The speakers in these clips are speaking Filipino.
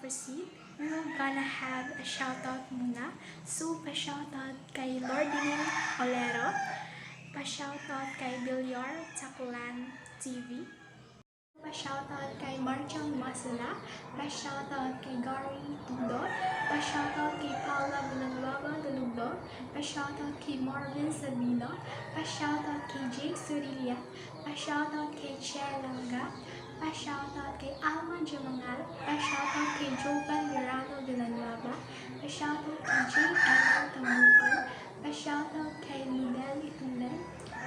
proceed, we're gonna have a shoutout muna. So, pa-shoutout kay Lordine Olero, pa-shoutout kay Bilyar Takulan TV, pa-shoutout kay Marchang Masula, pa-shoutout kay Gary Tudor, pa-shoutout kay Paula Villanueva Jc, pa-shoutout kay Marvin Sabino, pa-shoutout kay Jake Surilia, pa-shoutout kay Che Langga, pa-shoutout kay Alma Jamangal, pa-shoutout kay Jovan Mirano Villanueva, pa-shoutout kay J.M. Tamuan, pa-shoutout kay Miguel Itulid,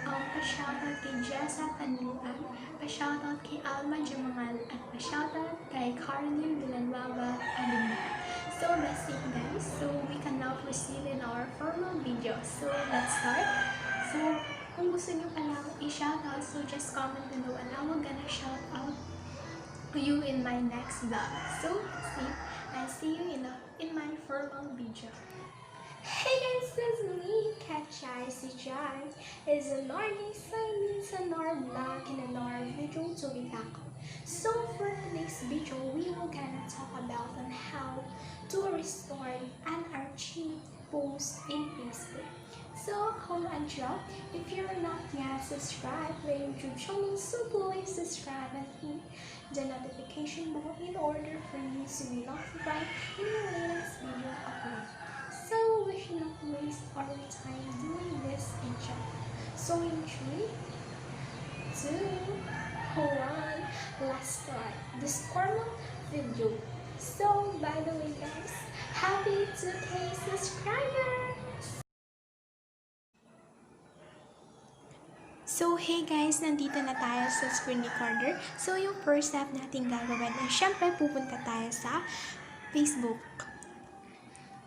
pa-shoutout kay Jessa Tanuan, pa-shoutout kay Alma Jamangal, at pa-shoutout kay Carly Villanueva Alumna. So that's it, guys. So we can now proceed in our formal video. So let's start. So kung gusto nyo palang i-shoutout, so just comment below and I will gonna shout out to you in my next vlog. So see you in my formal video. Hey guys, it's me, Kachai Sijai. It's an our vlog in our video to be back. So for today's video, we will gonna talk about on how to restore an archived post in Facebook. So, hold on, job. If you're not yet subscribed to my YouTube channel, so please subscribe and hit the notification bell in order for you to be notified in the latest video upload. So, we should not waste our time doing this intro. So, in 3, 2, 1, let's start this formal video. So, by the way, guys, happy 2K subscribers! So, hey guys, nandito na tayo sa screen recorder. So, yung first step natin gagawin ay syempre pupunta tayo sa Facebook.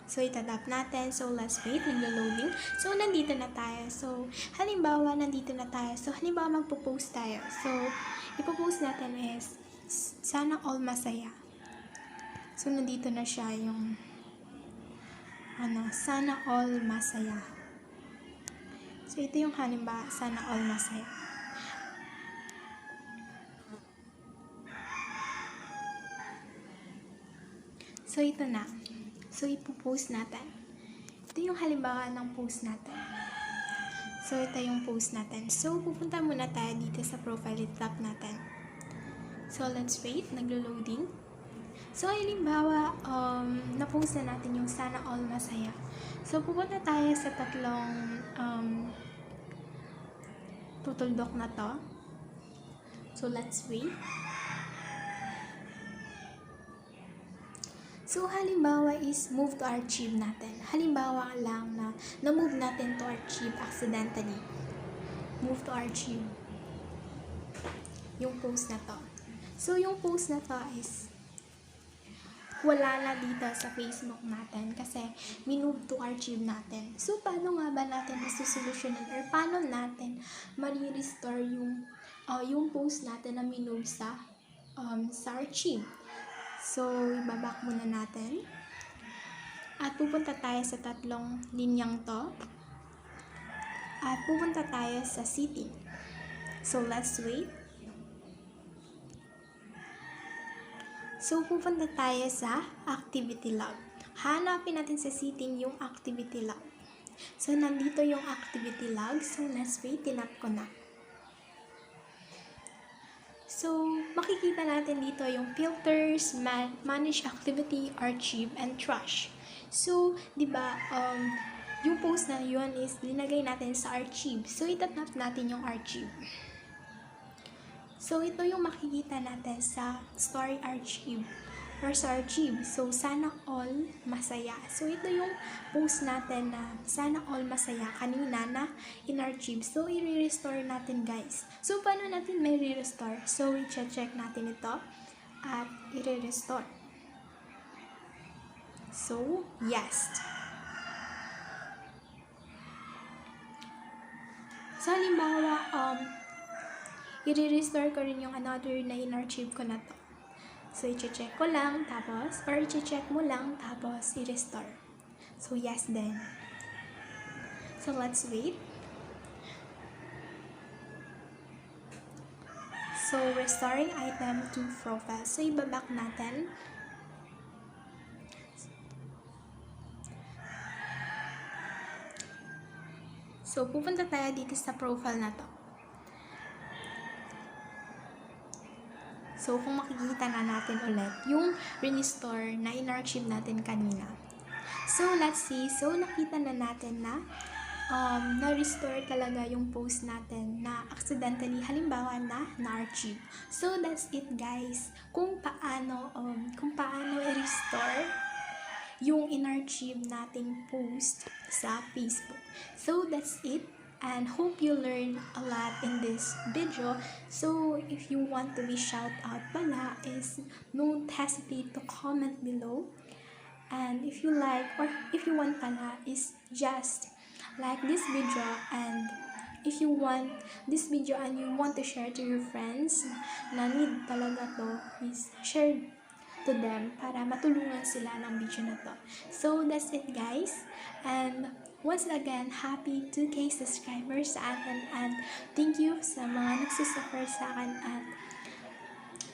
So, itatap natin. So, let's wait. Naglo-loading. So, nandito na tayo. So, halimbawa, nandito na tayo. So, halimbawa, magpo-post tayo. So, ipo-post natin is sana all masaya. So, nandito na siya yung sana all masaya. So, ito yung halimbawa, sana all masaya. So, ito na. So, ipo-post natin. Ito yung halimbawa ng post natin. So, ito yung post natin. So, pupunta muna tayo dito sa profile, tap natin. So, let's wait. Naglo-loading. So, halimbawa, na-post na natin yung sana all masaya. So, pupunta tayo sa tatlong tutuldok na to. So, let's wait. So, halimbawa is move to archive natin. Halimbawa lang na na-move natin to archive accidentally. Move to archive. Yung post na to. So, yung post na to is wala na dito sa Facebook natin kasi minove to archive natin. So, paano nga ba natin isusolusyonan or paano natin ma-restore yung post natin na minove sa archive? So, ibabak muna natin. At pupunta tayo sa tatlong linyang to. At pupunta tayo sa setting. So, let's wait. So, pupunta tayo sa activity log. Hanapin natin sa setting yung activity log. So, nandito yung activity log. So, let's wait. Tinap ko na. So, makikita natin dito yung filters, manage activity, archive, and trash. So, di ba, yung post na yun is linagay natin sa archive. So, itatap natin yung archive. So, ito yung makikita natin sa story archive or sa archive. So, sana all masaya. So, ito yung post natin na sana all masaya kanina na in archive. So, i-restore natin, guys. So, paano natin may re-restore? So, i-check natin ito at i-restore. So, yes. So, halimbawa, i-restore ko rin yung another na in-archive ko na to. So, i-check ko lang, tapos, or i-check mo lang, tapos, i-restore. So, yes then. So, let's wait. So, restoring item to profile. So, ibaback natin. So, pupunta tayo dito sa profile na to. So, kung makikita na natin ulit yung restore na in-archive natin kanina. So, let's see. So, nakita na natin na na-restore talaga yung post natin na accidentally, halimbawa na-archive. So, that's it guys. Kung paano i-restore yung in-archive nating post sa Facebook. So, that's it. And hope you learn a lot in this video. So, if you want to be shout out pala, don't hesitate to comment below. And if you like or if you want pala, just like this video. And if you want this video and you want to share to your friends na need talaga to, share to them para matulungan sila ng video na to. So, that's it guys. And once again, happy 2K subscribers sa akin and thank you sa mga nagsusupport sa akin at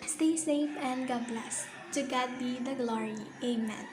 stay safe and God bless. To God be the glory. Amen.